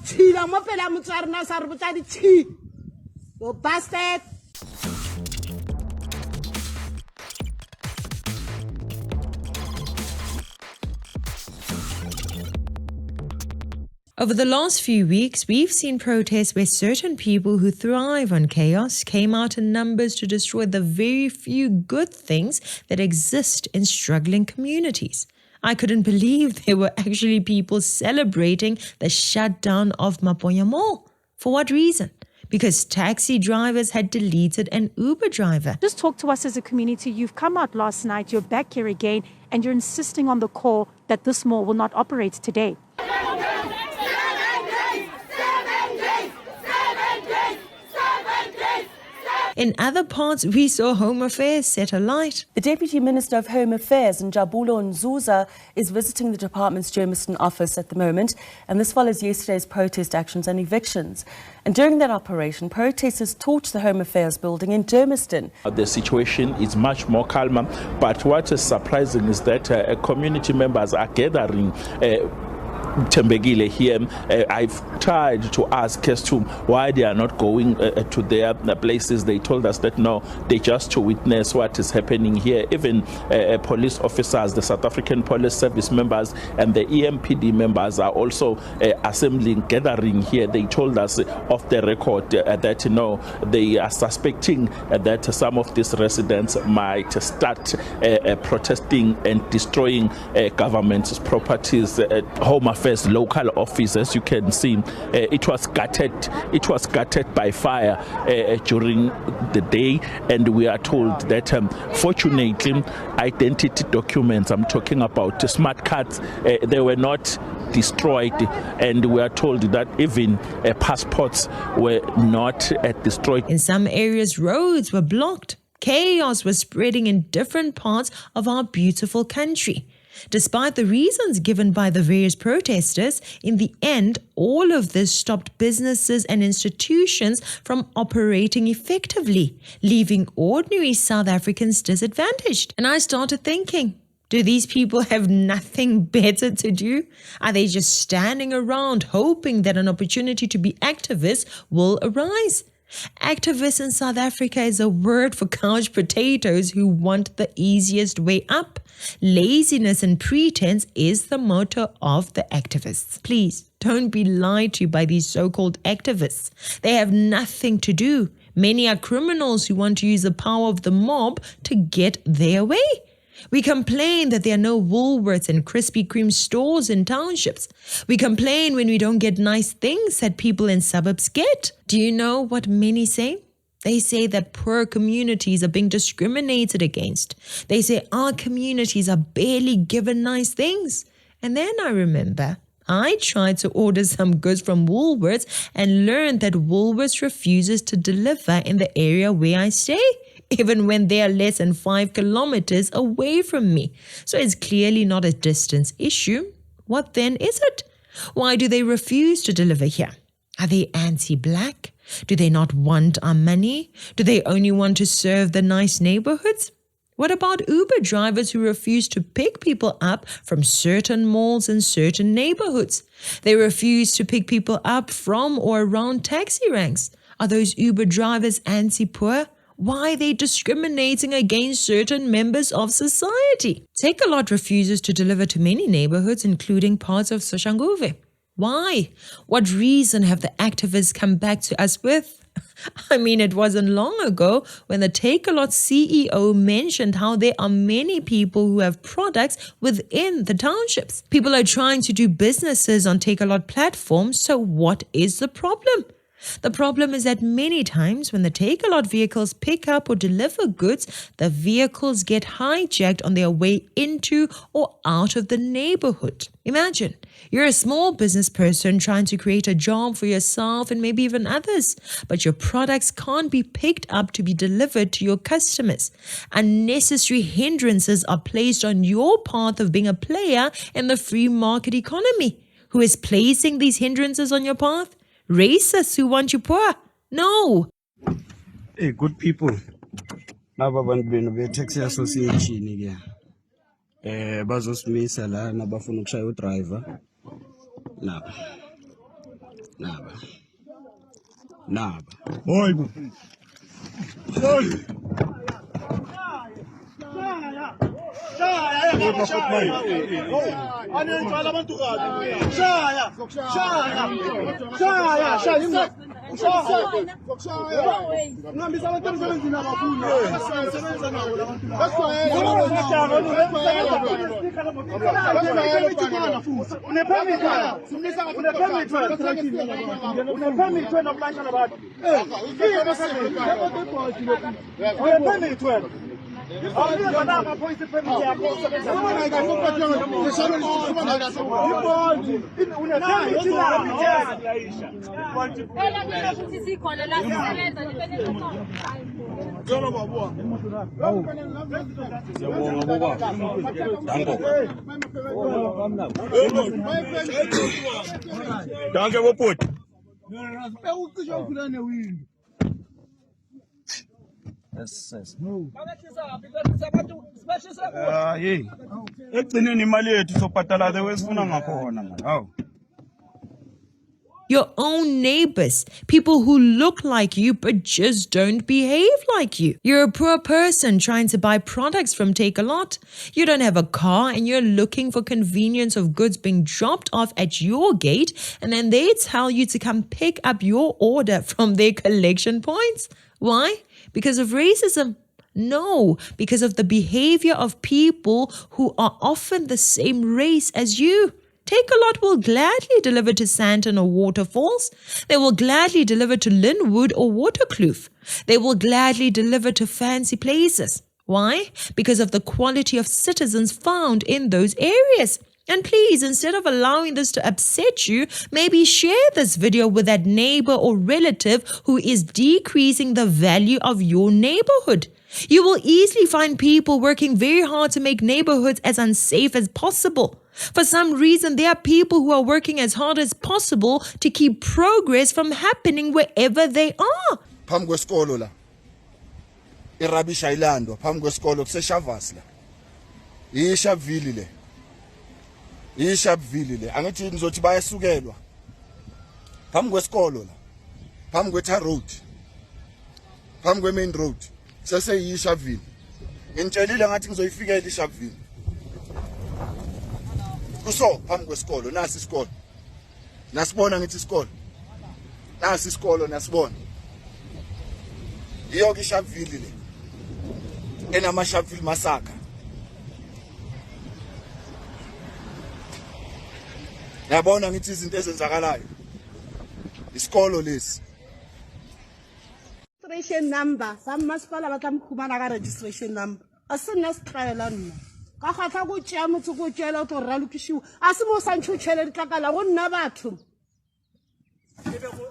Chila mo pela motswarna sa re botsa di chi. You bastard. Over the last few weeks, we've seen protests where certain people who thrive on chaos came out in numbers to destroy the very few good things that exist in struggling communities. I couldn't believe there were actually people celebrating the shutdown of Maponya Mall. For what reason? Because taxi drivers had deleted an Uber driver. Just talk to us as a community. You've come out last night, you're back here again, and you're insisting on the call that this mall will not operate today. In other parts, we saw Home Affairs set alight. The Deputy Minister of Home Affairs, Njabulo Nzuza, is visiting the department's Germiston office at the moment, and this follows yesterday's protest actions and evictions. And during that operation, protesters torched the Home Affairs building in Germiston. The situation is much more calmer, but what is surprising is that community members are gathering Tembegile here. I've tried to ask as to why they are not going to their places. They told us that no, they just to witness what is happening here. Even police officers, the South African Police Service members and the EMPD members are also assembling, gathering here. They told us off the record that no, they are suspecting that some of these residents might start protesting and destroying government's properties. Home Affairs local office, as you can see, it was gutted by fire during the day, and we are told that fortunately identity documents, I'm talking about smart cards, they were not destroyed, and we are told that even passports were not destroyed. In some areas, roads were blocked. Chaos was spreading in different parts of our beautiful country. Despite the reasons given by the various protesters, in the end, all of this stopped businesses and institutions from operating effectively, leaving ordinary South Africans disadvantaged. And I started thinking, do these people have nothing better to do? Are they just standing around hoping that an opportunity to be activists will arise? Activists in South Africa is a word for couch potatoes who want the easiest way up. Laziness and pretense is the motto of the activists. Please don't be lied to by these so-called activists. They have nothing to do. Many are criminals who want to use the power of the mob to get their way. We complain that there are no Woolworths and Krispy Kreme stores in townships. We complain when we don't get nice things that people in suburbs get. Do you know what many say? They say that poor communities are being discriminated against. They say our communities are barely given nice things. And then I remember I tried to order some goods from Woolworths and learned that Woolworths refuses to deliver in the area where I stay, even when they are less than 5 kilometers away from me. So it's clearly not a distance issue. What then is it? Why do they refuse to deliver here? Are they anti-black? Do they not want our money? Do they only want to serve the nice neighborhoods? What about Uber drivers who refuse to pick people up from certain malls and certain neighborhoods? They refuse to pick people up from or around taxi ranks. Are those Uber drivers anti-poor? Why are they discriminating against certain members of society? Takealot refuses to deliver to many neighborhoods, including parts of Soshanguve. Why? What reason have the activists come back to us with? I mean, it wasn't long ago when the Takealot CEO mentioned how there are many people who have products within the townships. People are trying to do businesses on Takealot platforms, so what is the problem? The problem is that many times when the Takealot vehicles pick up or deliver goods, the vehicles get hijacked on their way into or out of the neighborhood. Imagine, you're a small business person trying to create a job for yourself and maybe even others, but your products can't be picked up to be delivered to your customers. Unnecessary hindrances are placed on your path of being a player in the free market economy. Who is placing these hindrances on your path? Racists who want you poor? No. Hey, good people. Laba bantu benu be taxi association ke. Bazosimisa la nabafuna ukushaya udriver. Lapha. Naba. Boy. Danke, Woput. Ekugcineni imali yethu sobhadala wesifuna ngakhona man. Hawu. Your own neighbors, people who look like you but just don't behave like you. You're a poor person trying to buy products from Takealot. You don't have a car and you're looking for convenience of goods being dropped off at your gate, and then they tell you to come pick up your order from their collection points. Why? Because of racism? No, because of the behavior of people who are often the same race as you. Takealot will gladly deliver to Sandton or Waterfalls. They will gladly deliver to Linwood or Waterkloof. They will gladly deliver to fancy places. Why? Because of the quality of citizens found in those areas. And please, instead of allowing this to upset you, maybe share this video with that neighbor or relative who is decreasing the value of your neighborhood. You will easily find people working very hard to make neighborhoods as unsafe as possible. For some reason, there are people who are working as hard as possible to keep progress from happening wherever they are. Phambi kwesikolo la irabisha ilandwa phambi kwesikolo kuseshavasi la ishavili le ishavili le angithi nizothi bayasukelwa phambi kwesikolo la phambi kwetha road phambi kwe main road seseyishavili ngitshelile ngathi ngizoyifikela ishavili kuso phambi kwesikolo nasi isikolo nasibona ngithi isikolo nasi isikolo nasibona iyo kishavili le enamashavili masaka yabona ngithi izinto ezenzakalayo isikolo lesi registration number masipala ba tla mkhumana ka registration number asina sitraela nna ka kgatla go tšea motho go tšela to ralukishiwa a se mo santšhutšhele ditlakala go nna batho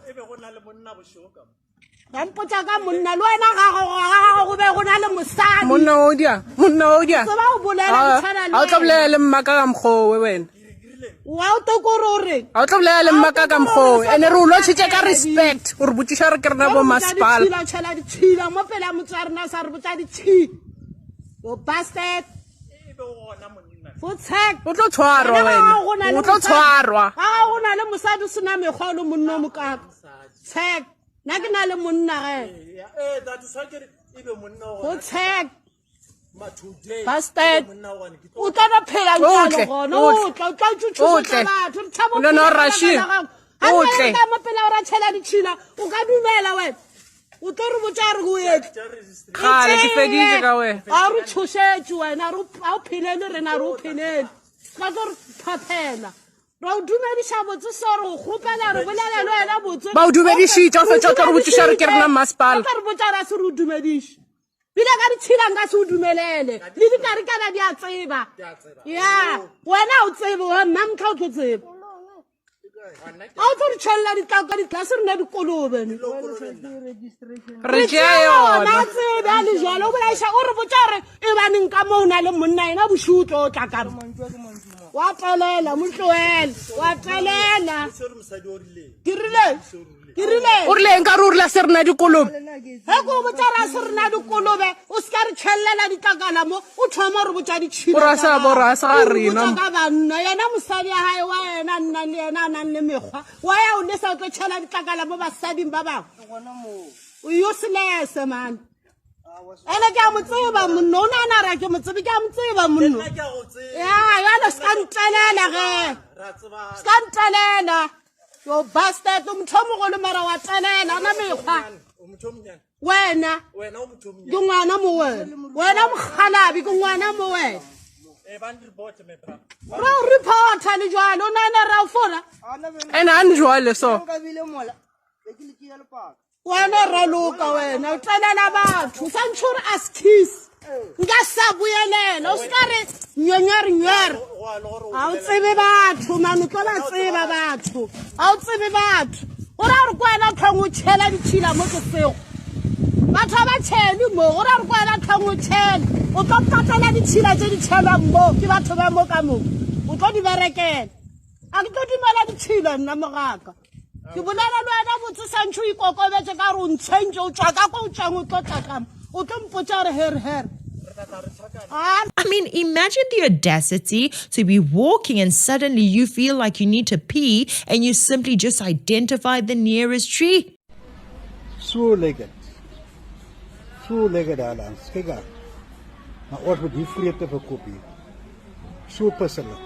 ebe go na le monna bošoka gampotsa ka monna le wena gago go be go na le mosadi monna o dia se ba o bolela ditshwana le a o tla bolela le mmaka ka mkgowe wena wa o tokorore a o tla bolela le mmaka ka mkgowe ene re o lotšhitše ka respect gore botšiša re ke rena bo masepala tšhela ditšhila mo pele a motse a rena sa re botsa ditšhi o bastard o tlo tshwarwa wena o tlo tshwarwa ga go na le mosadi se na mekgwa le monna o mokaka tshek nna ke na le monna go tshek bastard o tla na phela njalo gona o tla tšutšuša batho re tšhabo no rashi o tle ka mo pele o ra tšhela ditšhila o ka dumela wena o tlo re botsa re go etse kgale ke fedile ka wena a re tshošetse wena a o phelele rena re o phelele ka tlo re phaphela ra o dumediša botse so re go kgopela re bolela le wena botse ba o dumedišitše o fetša o tla re botšiša re ke rena masepala ka re botsa ra se re o dumediše bile ka ditšhilang ka se o dumelele le dikarikana di a tseba ya wena o tsebe mamka o tlo tseba a o tlo re tšhelela ditlaka ditlase re na dikolobene re tšea yona a tsebe a le jalo o bolaiša o re botsa re e baneng ka mo o na le monna ena bošutlo o tla kare wa palela motloela wa palela kirile o rile nka re o rile se rena dikolobe he ko botsara se rena dikolobe o ska re tšhellela ditlakala mo o thoma re botsa ditšhila Ora sa bora sa ga rena. ka banna yena mosadi ya hae wa yena nna le yena a nang le mekgwa wa ya o ne sa tlo tšhela ditlakala mo basading ba bangwe o useless man ene ke a mo tseba monno o nana ra ke mo tsebe ke a mo tseba monno ya yana ska ntelela ge ska ntelela yo bastard umthomogolo mara wa telela na mekgwa wena ke ngwana mo wena mogalabi ke ngwana mo wena ra o reporta le jwalo o nana ra o fola ene a njwale so wena raloka wena o tlelela batho sa ntšhore askis nka sa buyelela o ska re nyonyarinyere a o tsebe batho mane o tlo ba tseba batho a o tsebe batho o ra re kwena tlhong o tšhela ditšhila mo ke sego batho ba tšhele mo o ra re kwena tlhong o tšhele o tlo patela ditšhila tse di tšhelwang mo ke batho ba mo ka moo o tlo di berekela a ke tlo dimela ditšhila nna mogaka ke bolela le wena botse santšho o ikokobetse ka re o ntšhentše o tswa ka ko o tswang o tlo tlakama o tlo mpotsa re here I mean, imagine the audacity to be walking and suddenly you feel like you need to pee and you simply just identify the nearest tree. Two-legged islands. Kijk aan. Maar ooit wordt die vreemd te verkopen. Zo persoonlijk.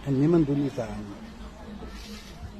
En niemand doet iets aan.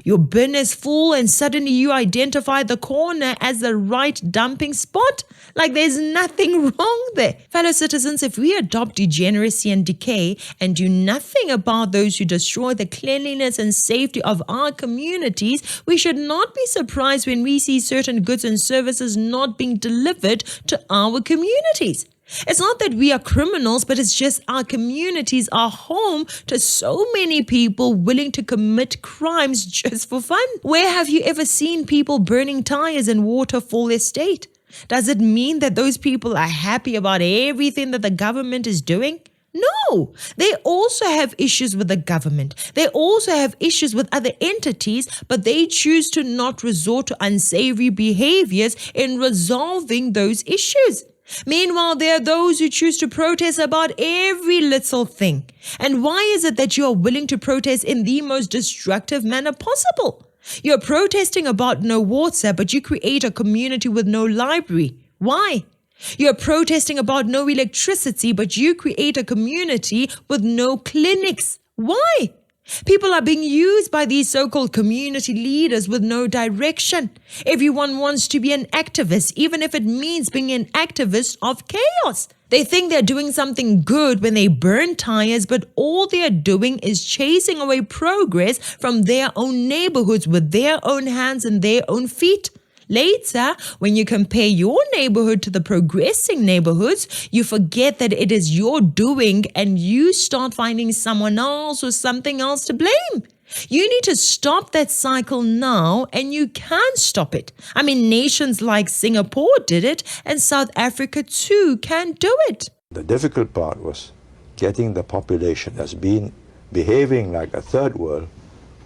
Your bin is full and suddenly you identify the corner as the right dumping spot. Like there's nothing wrong there. Fellow citizens, if we adopt degeneracy and decay and do nothing about those who destroy the cleanliness and safety of our communities, we should not be surprised when we see certain goods and services not being delivered to our communities. It's not that we are criminals, but it's just our communities are home to so many people willing to commit crimes just for fun. Where have you ever seen people burning tires in waterfall estate? Does it mean that those people are happy about everything that the government is doing? No, they also have issues with the government. They also have issues with other entities, but they choose to not resort to unsavory behaviors in resolving those issues. Meanwhile, there are those who choose to protest about every little thing. And why is it that you are willing to protest in the most destructive manner possible? You're protesting about no water, but you create a community with no library. Why? You're protesting about no electricity, but you create a community with no clinics. Why? People are being used by these so-called community leaders with no direction. Everyone wants to be an activist, even if it means being an activist of chaos. They think they're doing something good when they burn tires, but all they're doing is chasing away progress from their own neighborhoods with their own hands and their own feet. Later, when you compare your neighborhood to the progressing neighborhoods, you forget that it is your doing and you start finding someone else or something else to blame. You need to stop that cycle now, and you can stop it. I mean, nations like Singapore did it, and South Africa too can do it. The difficult part was getting the population that's been behaving like a third world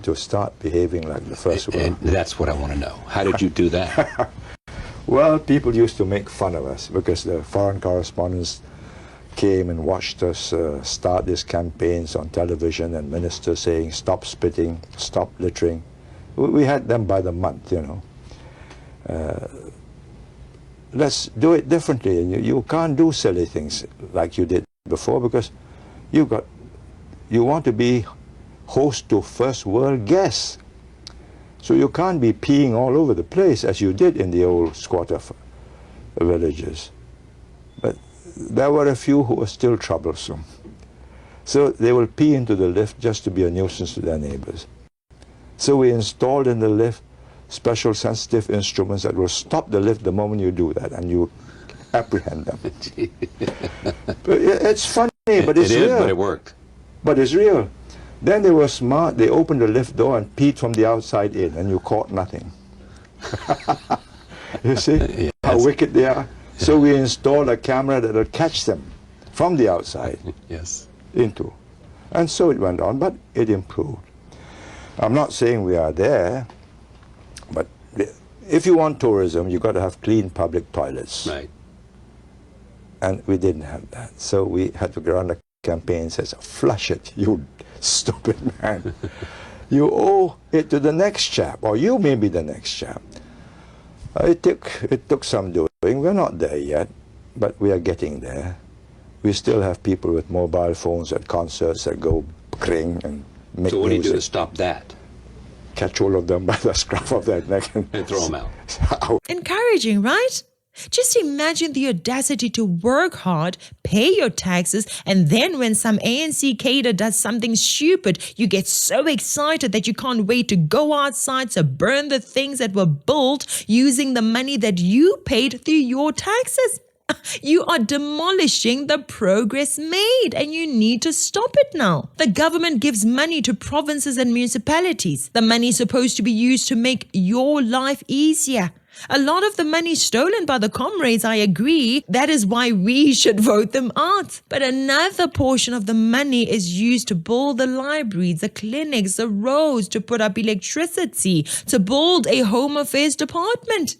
to start behaving like the first world. And that's what I want to know. How did you do that? Well, people used to make fun of us because the foreign correspondents came and watched us start these campaigns on television, and ministers saying, stop spitting, stop littering. We had them by the month, you know. Let's do it differently. You can't do silly things like you did before because you want to be host to first world guests. So you can't be peeing all over the place as you did in the old squatter villages. But there were a few who were still troublesome. So they will pee into the lift just to be a nuisance to their neighbors. So we installed in the lift special sensitive instruments that will stop the lift the moment you do that, and you apprehend them. But it's funny, but it's real. But it worked. But it's real. Then they were smart. They opened the lift door and peed from the outside in, and you caught nothing. You see how wicked they are? So we installed a camera that would catch them from the outside into. And so it went on, but it improved. I'm not saying we are there, but if you want tourism, you've got to have clean public toilets. Right. And we didn't have that. So we had to go on a campaign and say, flush it, you stupid man. You owe it to the next chap, or you may be the next chap. It took some doing. We're not there yet, but we are getting there. We still have people with mobile phones at concerts that go kring and make So what do you do music. to stop that? Catch all of them by the scruff of their neck and throw them out. Encouraging, right? Just imagine the audacity to work hard, pay your taxes, and then when some ANC cadre does something stupid, you get so excited that you can't wait to go outside to burn the things that were built using the money that you paid through your taxes. You are demolishing the progress made, and you need to stop it now. The government gives money to provinces and municipalities. The money is supposed to be used to make your life easier. A lot of the money stolen by the Comrades, I agree. That is why we should vote them out. But another portion of the money is used to build the libraries, the clinics, the roads, to put up electricity, to build a home affairs department.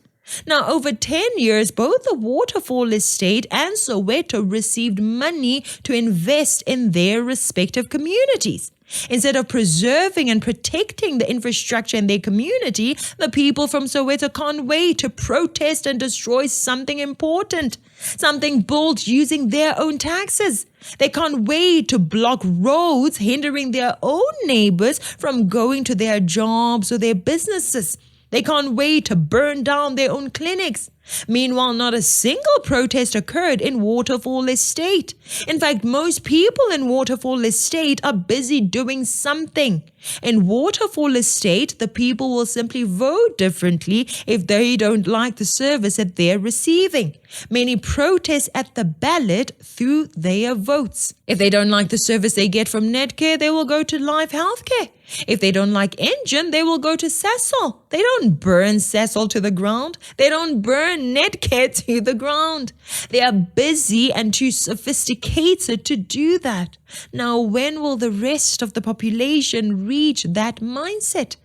Now, over 10 years, both the Waterfall Estate and Soweto received money to invest in their respective communities. Instead of preserving and protecting the infrastructure in their community, the people from Soweto can't wait to protest and destroy something important, something built using their own taxes. They can't wait to block roads, hindering their own neighbors from going to their jobs or their businesses. They can't wait to burn down their own clinics. Meanwhile, not a single protest occurred in Waterfall Estate. In fact, most people in Waterfall Estate are busy doing something. In Waterfall Estate, the people will simply vote differently if they don't like the service that they're receiving. Many protest at the ballot through their votes. If they don't like the service they get from Netcare, they will go to Life Healthcare. If they don't like Engine, they will go to Sasol. They don't burn Sasol to the ground. They don't burn Netcare to the ground. They are busy and too sophisticated to do that. Now, when will the rest of the population reach that mindset?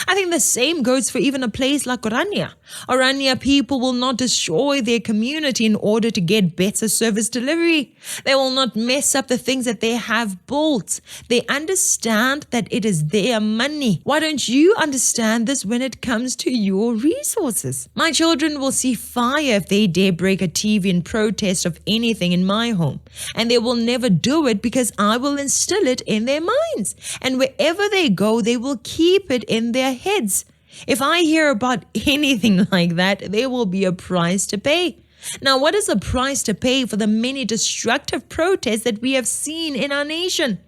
I think the same goes for even a place like Orania. Orania people will not destroy their community in order to get better service delivery. They will not mess up the things that they have built. They understand that it is their money. Why don't you understand this when it comes to your resources? My children will see fire if they dare break a TV in protest of anything in my home. And they will never do it because I will instill it in their minds. And wherever they go, they will keep it in their heads. If I hear about anything like that, there will be a price to pay. Now, what is the price to pay for the many destructive protests that we have seen in our nation?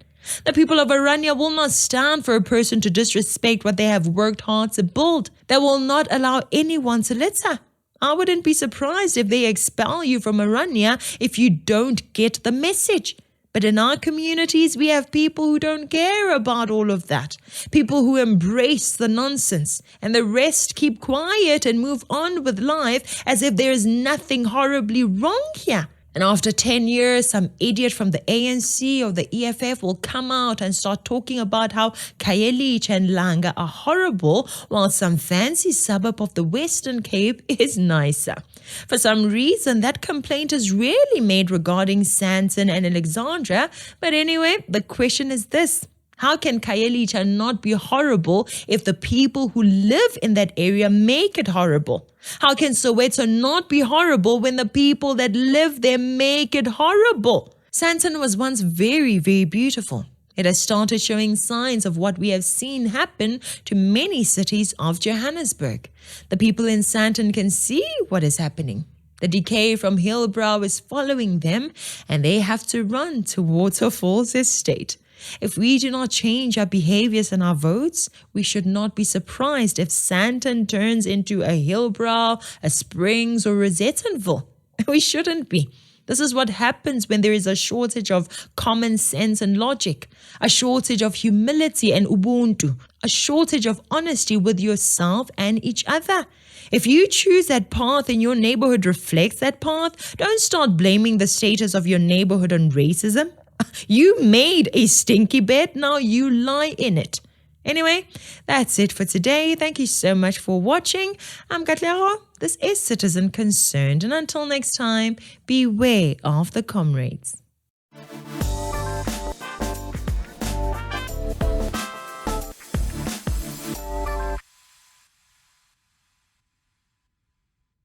The people of Orania will not stand for a person to disrespect what they have worked hard to build. They will not allow anyone to litter. I wouldn't be surprised if they expel you from Orania if you don't get the message. But in our communities, we have people who don't care about all of that. People who embrace the nonsense, and the rest keep quiet and move on with life as if there is nothing horribly wrong here. And after 10 years, some idiot from the ANC or the EFF will come out and start talking about how Takealot and Langa are horrible, while some fancy suburb of the Western Cape is nicer. For some reason, that complaint is rarely made regarding Sandton and Alexandra. But anyway, the question is this. How can Takealot not be horrible if the people who live in that area make it horrible? How can Soweto not be horrible when the people that live there make it horrible? Sandton was once very, very beautiful. It has started showing signs of what we have seen happen to many cities of Johannesburg. The people in Sandton can see what is happening. The decay from Hillbrow is following them, and they have to run to Waterfall's estate. If we do not change our behaviors and our votes, we should not be surprised if Sandton turns into a Hillbrow, a Springs, or a Zettonville. We shouldn't be. This is what happens when there is a shortage of common sense and logic, a shortage of humility and ubuntu, a shortage of honesty with yourself and each other. If you choose that path and your neighborhood reflects that path, don't start blaming the status of your neighborhood on racism. You made a stinky bed, now you lie in it. Anyway, that's it for today. Thank you so much for watching. I'm Takealot. This is Citizen Concerned. And until next time, beware of the comrades.